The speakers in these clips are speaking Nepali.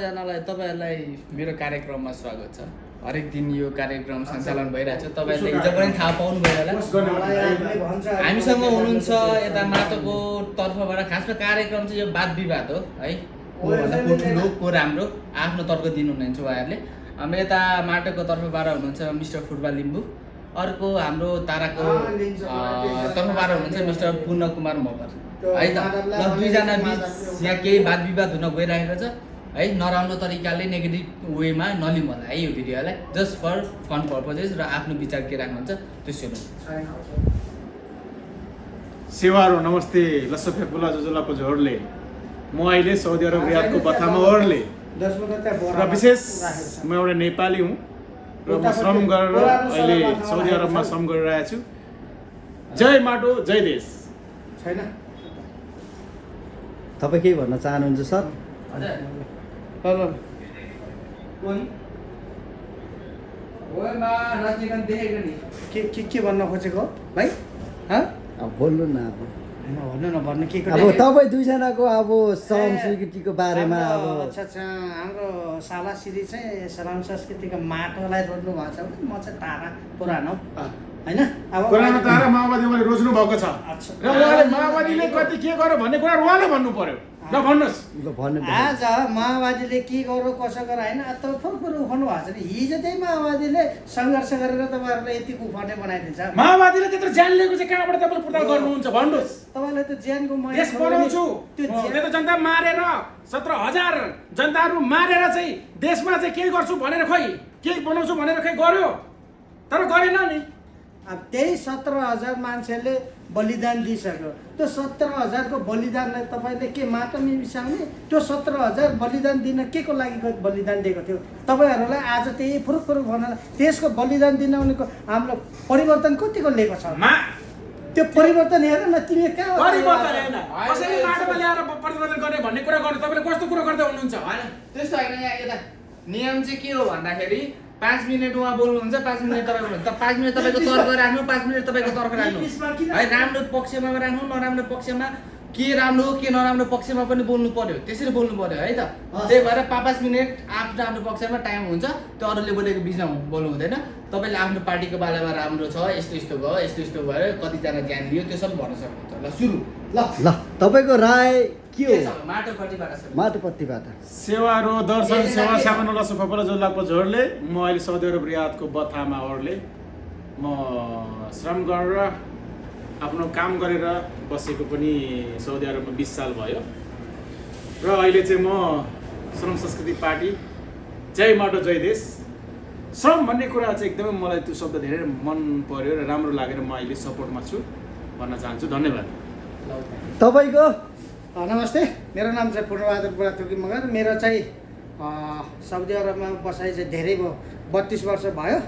जनालाई तपाईहरुलाई मेरो कार्यक्रममा स्वागत छ। हरेक दिन यो कार्यक्रम सञ्चालन भइरहेछ। तपाईहरुले हिजो पनि थाहा पाउनु भयो होला। हामीसँग हुनुहुन्छ यता माटोको तर्फबाट खासमा कार्यक्रम चाहिँ यो वाद विवाद हो है। को भन्दा को ठुलो को राम्रो आफ्नो तर्क दिनुहुनेछ उहाँहरुले। हाम्रो यता माटोको तर्फबाट हुनुहुन्छ मिस्टर फुटबल लिम्बू, अर्को हाम्रो ताराको तर्फबाट हुनुहुन्छ मिस्टर पूर्ण कुमार मगर है त। ल दुई जना बीच यहाँ केही वाद विवाद हुन गइरहेको छ है। नराम्रो तरिकाले नेगेटिभ वेमा नलिउँ होला है यो भिडियोलाई, जस्ट फर फन पर्पजेस र आफ्नो विचार के राख्नुहुन्छ त्यो सुन्नु। सेवारो नमस्ते लस्सो फेकुला जुजुलाको जोडले म अहिले साउदी अरब रियादको बथामा ओर्ले र विशेष म एउटा नेपाली हुँ र म श्रम गरेर अहिले साउदी अरबमा श्रम गरिरहेको छु। जय माटो जय देश। छैन तपाईँ के भन्न चाहनुहुन्छ सर? के भन्न खोजेको भाइ? अब बोल्नु न। अब भन्नु न, भन्नु के अब तपाईँ दुईजनाको अब श्रम स्वीकृतिको बारेमा अब अच्छा हाम्रो साला श्री चाहिँ श्रम संस्कृतिको माटोलाई रोज्नु भएको छ भने म चाहिँ तारा पुरानो हैन। अब पुरानो तारा माओवादी उहाँले रोज्नु भएको छ र उहाँले माओवादीले कति के गर्यो भन्ने कुरा उहाँले भन्नु पर्यो। ल भन्नुहोस्। आज माओवादीले के गर्यो कसो गर्यो होइन थोर उठाउनु भएको छ नि। हिजो चाहिँ माओवादीले सङ्घर्ष गरेर तपाईँहरूलाई यति उफाने बनाइदिन्छ। माओवादीले त्यत्रो ज्यान लिएको चाहिँ कहाँबाट तपाईँले पुर्ता गर्नुहुन्छ भन्नुहोस्। तपाईँले त ज्यानको देश बनाउँछु त्यो त जनता मारेर 17,000 जनताहरू मारेर चाहिँ देशमा चाहिँ के गर्छु भनेर खोइ के बनाउँछु भनेर खोइ गर्यो तर गरेन नि। अब त्यही 17,000 मान्छेले बलिदान दिइसक्यो। त्यो 17,000 को बलिदानलाई तपाईँले के माटोमा मिसाउने? त्यो 17,000 बलिदान दिन के को लागि बलिदान दिएको थियो? तपाईँहरूलाई आज त्यही फुरुक भनेर त्यसको बलिदान दिन उनीको हाम्रो परिवर्तन कतिको लिएको छ? त्यो परिवर्तन हेर न तिमी कहाँ परिवर्तन हैन कसैले माटोमा ल्याएर परिवर्तन गर्ने भन्ने कुरा गर्नु तपाईले कस्तो कुरा गर्दै हुनुहुन्छ? हैन त्यस्तो हैन। यहाँ यता नियम चाहिँ के हो भन्दाखेरि 5 मिनेट उहाँ बोल्नुहुन्छ, 5 मिनेट तपाईँ बोल्नुहुन्छ। 5 मिनेट तपाईको तर्क राख्नु, 5 मिनेट तपाईको तर्क राख्नु है। राम्रो पक्षमा राख्नु, नराम्रो पक्षमा के राम्रो हो के नराम्रो पक्षमा पनि बोल्नु पर्यो, त्यसरी बोल्नु पर्यो है त। त्यही भएर 5 मिनेट आफ्नो पक्षमा टाइम हुन्छ, त्यो अरूले बोलेको बिचमा बोल्नु हुँदैन। तपाईले आफ्नो पार्टीको बारेमा राम्रो छ, यस्तो भयो, यस्तो भयो, कतिजना ज्ञान लियो त्यो सब भन्न सक्नुहुन्छ। ल सुरु। ल तपाईको राय के हो? माटोपट्टिबाट सेवारो दर्शन सेवा सामान्य लसो फपला जोलाको जोडले म अहिले साउदी अरब रियादको बथामा ओर्ले म श्रम गरेर आफ्नो काम गरेर बसेको पनि साउदी अरबमा 20 साल भयो र अहिले चाहिँ म श्रम संस्कृति पार्टी जय माटो जय देश श्रम भन्ने कुरा चाहिँ एकदमै मलाई त्यो शब्द धेरै मन पर्यो र राम्रो लागेर म अहिले सपोर्टमा छु भन्न चाहन्छु। धन्यवाद। तपाईको? नमस्ते, मेरो नाम चाहिँ पूर्णबहादुर बुढाथोकी मगर। मेरो चाहिँ साउदी अरबमा बसाइ चाहिँ धेरै भयो, 32 वर्ष भयो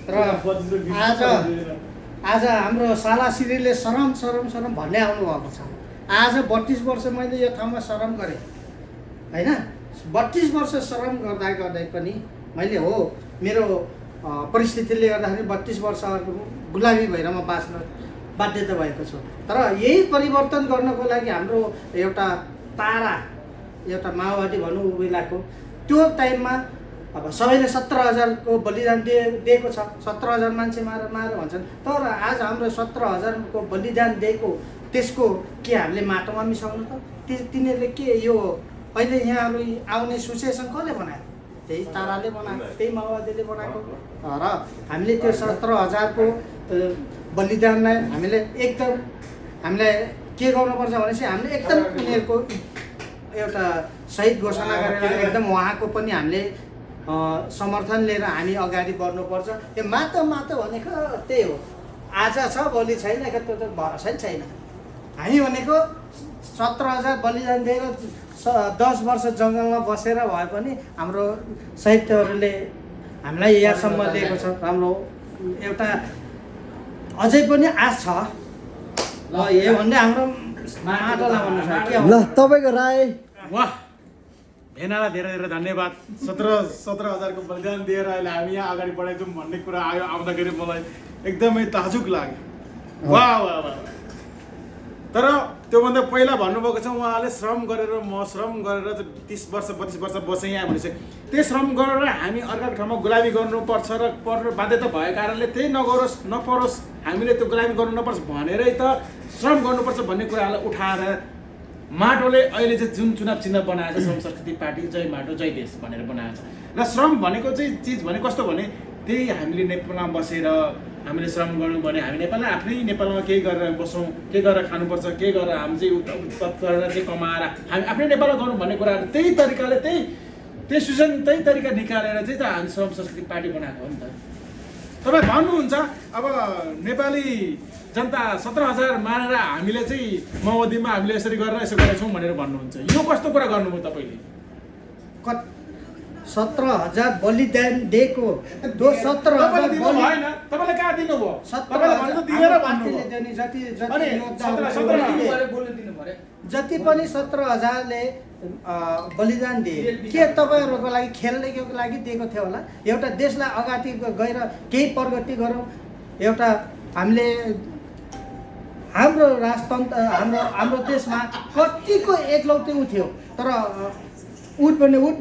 र आज हाम्रो साला श्रीले शरम भन्ने आउनुभएको छ। आज 32 वर्ष मैले यो ठाउँमा श्रम गरेँ होइन। 32 वर्ष श्रम गर्दा पनि मैले हो मेरो परिस्थितिले गर्दाखेरि 32 वर्ष गुलामी भएर म बाँच्न बाध्यता भएको छु। तर यही परिवर्तन गर्नको लागि हाम्रो एउटा तारा एउटा माओवादी भनौँ बेलाको त्यो टाइममा अब सबैले 17,000 को बलिदान दिएको छ। 17,000 मान्छे मार भन्छन्, तर आज हाम्रो 17,000 को बलिदान दिएको त्यसको के हामीले माटोमा मिसाउनु त? तिनीहरूले के यो अहिले यहाँ आउने सुसेसन कसले बनायो? त्यही ताराले बनाएको, त्यही माओवादीले बनाएको। र हामीले त्यो 17,000 को बलिदानलाई हामीले एकदम हामीलाई के गर्नुपर्छ भनेपछि हामीले एकदम उनीहरूको एउटा शहीद घोषणा गरेर एकदम उहाँको पनि हामीले समर्थन लिएर हामी अगाडि बढ्नुपर्छ। यो माटो भनेको त्यही हो, आज छ भोलि छैन, त्यो त भरोसै छैन। हामी भनेको 17,000 बलिदान दिएर 10 वर्ष जङ्गलमा बसेर भए पनि हाम्रो साहित्यहरूले हामीलाई यहाँसम्म लिएको छ। हाम्रो एउटा अझै पनि आश छ यो भन्ने हाम्रो माटोलाई भन्नु छ। ल तपाईको राय? वाह, भेनालाई धेरै धन्यवाद। 17,000 को बलिदान दिएर अहिले हामी यहाँ अगाडि बढाइदिउँ भन्ने कुरा आयो आउँदाखेरि मलाई एकदमै ताजुब लाग्यो। वाह वाह वाह। तर त्योभन्दा पहिला भन्नुभएको छ उहाँले श्रम गरेर म श्रम गरेर 30 वर्ष 32 वर्ष बसेँ यहाँ भनेपछि त्यही श्रम गरेर हामी अर्काको ठाउँमा गुलामी गर्नुपर्छ र पर्नु बाध्यता भएको कारणले त्यही नगरोस् नपरोस् हामीले त्यो गुलामी गर्नु नपर्छ भनेरै त श्रम गर्नुपर्छ भन्ने कुरालाई उठाएर माटोले अहिले चाहिँ जुन चुनाव चिन्ह बनाएको छ श्रम संस्कृति पार्टी जय माटो जय देश भनेर बनाएको छ र श्रम भनेको चाहिँ चिज भने कस्तो भने त्यही हामीले नेपालमा बसेर हामीले श्रम गर्नु भने हामी नेपालमा आफ्नै नेपालमा केही गरेर बसौँ के गरेर खानुपर्छ के गरेर हामी चाहिँ उत्पाद गरेर चाहिँ कमाएर हामी आफ्नै नेपालमा गर्नु भन्ने कुराहरू त्यही तरिकाले त्यही सुजन त्यही तरिका निकालेर चाहिँ त हामी श्रम संस्कृति पार्टी बनाएको हो नि त तपाईँ भन्नुहुन्छ अब नेपाली जनता 17,000 मानेर हामीले चाहिँ माओवादीमा हामीले यसरी गरेर यसो गरेछौँ भनेर भन्नुहुन्छ यो कस्तो कुरा गर्नुभयो तपाईँले 17,000 बलिदान दिएको 17,000 तपाईँले कहाँ दिनुभयो जति पनि 17,000ले बलिदान दिए के तपाईँहरूको लागि खेल्नेको लागि दिएको थियो होला एउटा देशलाई अगाडि गएर केही प्रगति गरौँ एउटा हामीले हाम्रो राजतन्त्र हाम्रो देशमा कतिको एकलौटे उ थियो तर उठ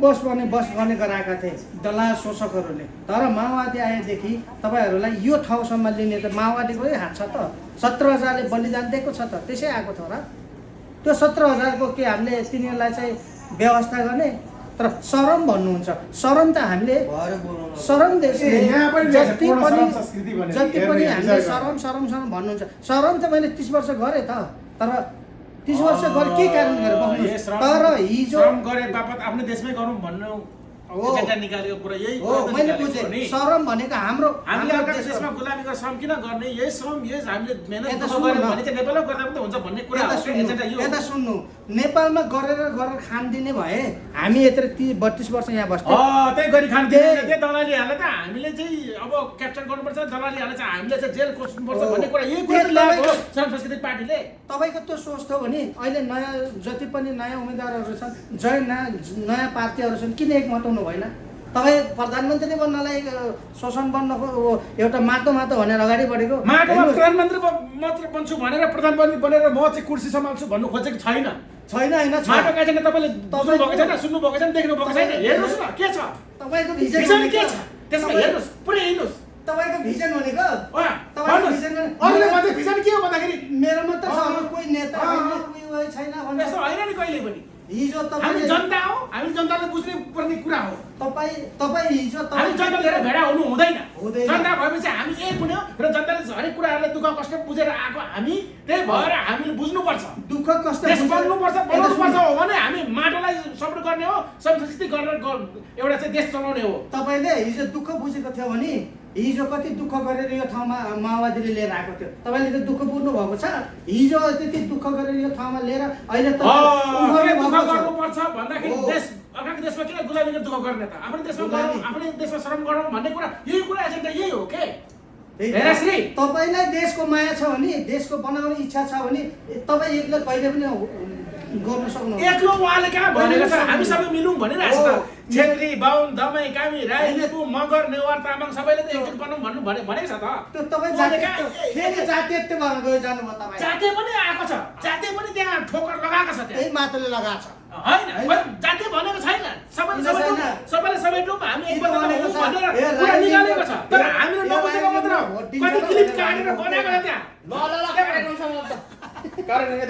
बस गर्ने गराएका थिए दलाल शोषकहरूले तर माओवादी आएदेखि तपाईँहरूलाई यो ठाउँसम्म लिने त माओवादीकै हात छ त 17,000ले बलिदान दिएको छ त त्यसै आएको थियो र त्यो 17,000को के हामीले तिनीहरूलाई चाहिँ व्यवस्था गर्ने तर शरम भन्नुहुन्छ शरम त हामीले शरम देशले जति पनि हामीले शरम भन्नुहुन्छ शरम त मैले 30 वर्ष गरेँ त तर 30 वर्ष गरे के कारण गरेर बस्नु तर हिजो श्रम गरे बापत आफ्नो देशमै गरौँ भन्नु एजेन्डा निकालेको कुरा यही हो मैले बुझेँ शरम भनेको हाम्रो हामीले अर्को देशमा गुलामी गरेर श्रम किन गर्ने यही श्रम यही हामीले मेहनत गरेर भने चाहिँ नेपालमा गर्दा पनि हुन्छ भन्ने कुरा हो एजेन्डा यो यता सुन्नु नेपालमा गरेर खान दिने भए हामी यत्र 32 वर्ष यहाँ बस्थ्यौँ त्यही गरी खान दिने त्यही दलालीहरूले त हामीले चाहिँ अब क्याप्चर गर्नुपर्छ दलालीहरूले चाहिँ हामीले चाहिँ जेल कोस्नुपर्छ भन्ने कुरा यही कुरा हो श्रम संस्कृति पार्टीले तपाईँको त्यो सोच थियो भने अहिले नयाँ जति पनि नयाँ उम्मेदवारहरू छन् नयाँ पार्टीहरू छन् किन एक मताउनु भएन तपाईँ प्रधानमन्त्री बन्नलाई शोषण बन्नको एउटा माटो भनेर अगाडि बढेको माटोमा प्रधानमन्त्री मात्र बन्छु भनेर प्रधानमन्त्री बनेर म चाहिँ कुर्सी सम्हाल्छु भन्नु खोजेको छैन होइन माटो कहाँ छैन तपाईँले भएको छैन सुन्नु भएको छैन देख्नु भएको छैन हेर्नुहोस् न के छ तपाईँको भिजन के छ त्यसमा हेर्नुहोस् पुरै हेर्नुहोस् तपाईँको भिजन भनेको अरूले भन्दा भिजन के हो भन्दाखेरि मेरोमा त कोही नेता छैन यस्तो होइन नि कहिले पनि हिजो हामी जनता हो हामी जनताले बुझ्ने पर्ने कुरा हो तपाईँ हिजो हामी जनता लिएर भेडा हुनु हुँदैन जनता भएपछि हामी एक हुने हो र जनताले हरेक कुराहरूलाई दुःख कष्ट बुझेर आएको हामी त्यही भएर हामीले बुझ्नुपर्छ दुःख कष्ट देश बनाउनुपर्छ हो भने हामी माटोलाई सपोर्ट गर्ने हो संस्कृति गरेर एउटा चाहिँ देश चलाउने हो तपाईँले हिजो दुःख बुझेको थियो भने हिजो कति दुःख गरेर यो ठाउँमा माओवादीले लिएर आएको थियो तपाईँले त दुःख बुझ्नु भएको छ हिजो त्यति दुःख गरेर यो ठाउँमा लिएर अहिले त गर्नुपर्छ भन्दाखेरि देश अर्काको देशमा किन गुलामी गरेर दुःख गर्ने त आफ्नो देशमा गरौँ आफ्नै देशमा श्रम गरौँ भन्ने कुरा यही कुरा एजेन्डा यही हो के तपाईँलाई देशको माया छ भने देशको बनाउने इच्छा छ भने तपाईँ एक्लै कहिले पनि गर्न सक्नु एक्लो उहाँले कहाँ भनेको छ हामी सबै मिलौँ भनिरहेको छ छेत्री बाहुन दमाई कामी राई लिम्बू मगर नेवार तामाङ सबैले त एकजुट बनाउँ भन्नु भनेको छ त तपाईँ जातीय भएर गयो जानुभयो तपाईँ जातीय पनि आएको छ जातीय पनि त्यहाँ ठोकर लगाएको छ त्यही माटोले लगाएको छ होइन जातीय भनेको छैन सबैले समेटौँ हामी एकबद्ध हौँ भनेर कुरा निकालेको छ तर हामीले नबुझेको मात्र कति क्लिप काटेर बनाएको छ त्यहाँ ल